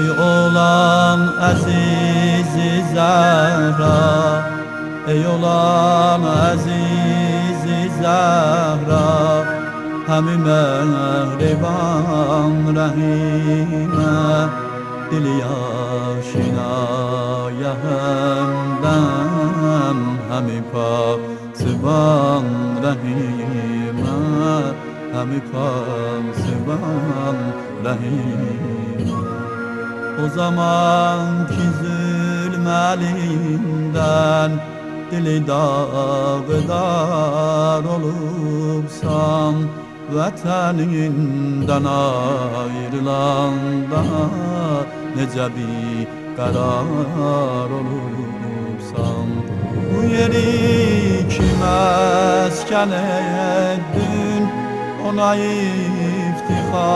ey olan azizi Zahra, ey olan azizi Zahra, hemi mehriban rahime, dili aşina yahemdem, hemi pasiban rahime, hemi pasiban rahime. O zamanki zulmelinden dili dağdar olupsan, vataninden ayrılanda nece bir karar olupsan. Bu yeri kim esken ettin, ona iftihar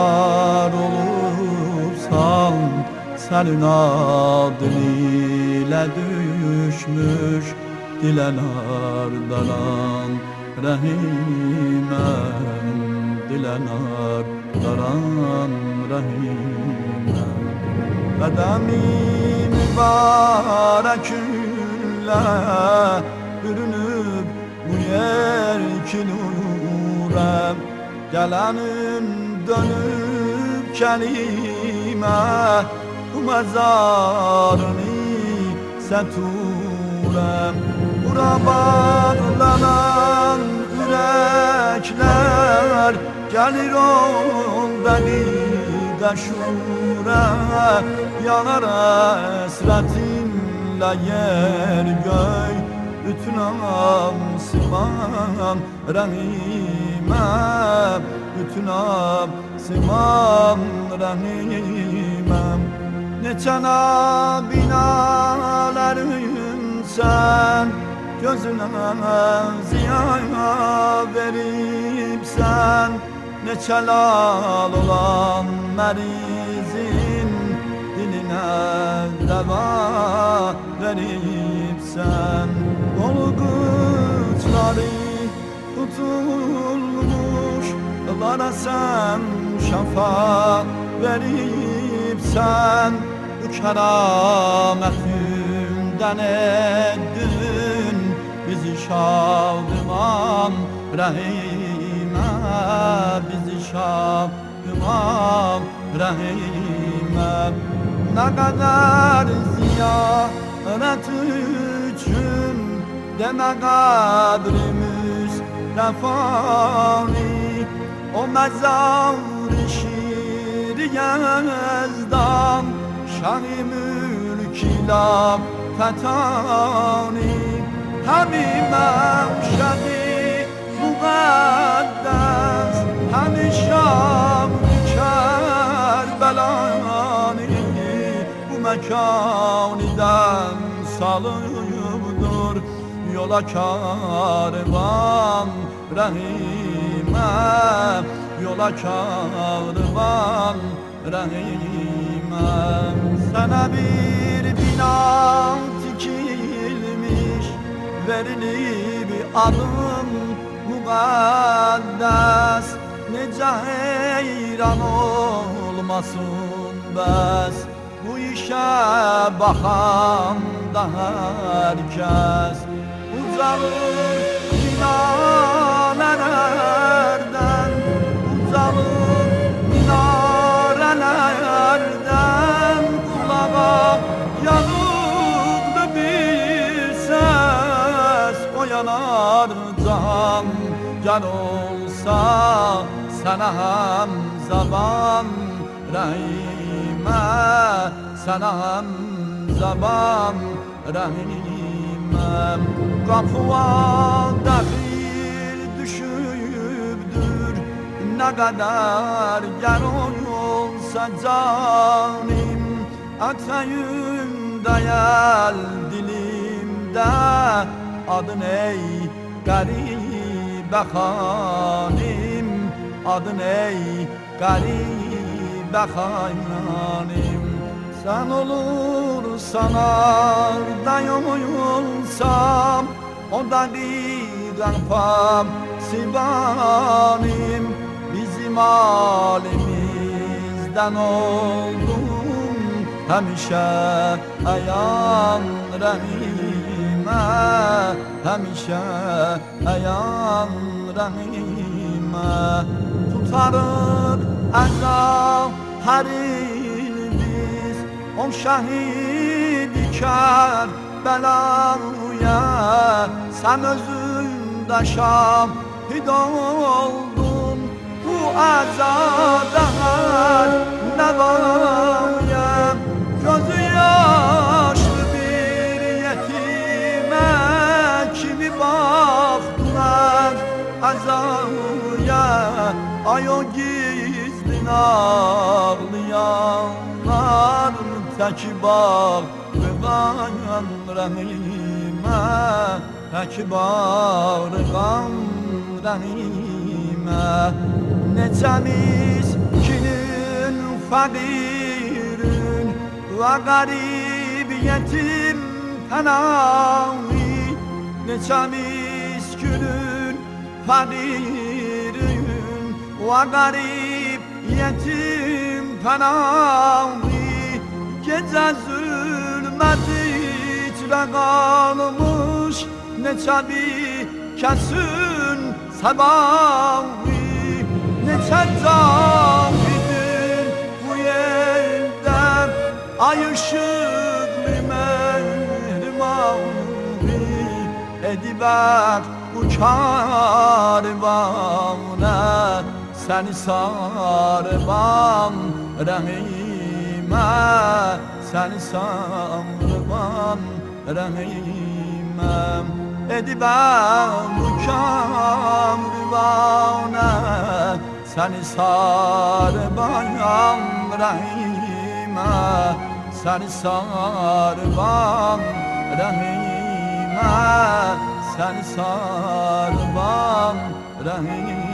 olupsan, senin adın ile düşmüş dilenar rahimem, dilenar rahimem. Bedemi mübarekünle bürünüp bu yer ki nurem, gelenin dönüp kelime, bu mezarını seturem. Bura bağlanan yürekler gelir ondaki deşure, yanar esretinle yer göy, bütün amsiman rahime, bütün amsiman rahime. Neçana binaların sen, gözüne ziya verip sen, neçe lal olan merizin diline deva verip sen. Olguçları tutulmuş lara sen şafa verip sen, bu kerametinden eddin bizi şadıman rahime, bizi şadıman rahime. Ne kadar ziyaret için deme kadrimiz nefani, o mezar-ı şiir yazdan şah-ı mülk-ila fetani, hemi mevşedi mukaddes, hemi şam-ı Kerbelani, bu mekaniden salıbdır yola karvan rahime, yola karvan rahime. Sana bir bina dikilmiş, verilip adın mukaddes, nece heyran olmasın bes, bu işe bakan da herkes. Uzalır minarelerden, uzalır minarelerden, kulağa yanıldı bir ses, o yanar can can olsa sana hem zaman rahime, sana hem zaman rahime. Kapıya dahil düşüptür ne kadar ger olsa canim, atayında yel dilimde, adın ey garibe hanim, adın ey garibe hanim. Sen olursan ardayım olsam, o da diğerpam sivanim, bizim halimizden oldun همیشه ایان رحیمه همیشه ایان رحیمه tutarır eza her il biz on şehidi Kerbela'ya sen özünde şahit oldun bu ezadan nevaya gözü yaşlı bir yetime kimi baktılar ezaya ay o gizli ağlayanlar tek bağrıgan rahime tek bağrıgan rahime neçemiz kinin fakirin ve garib yetim penahi neçemiz kinin fakirin ve garip yetim penahi gece zulmeti içre kalmış neçe bir kesin sebahi neçe cahidin bu yerde ay ışıklı mehrimahi ediver bu karvane seni sarban rahime seni sarban rahime ediver bu karvane seni sarban rahime seni sarban rahime seni sarban rahime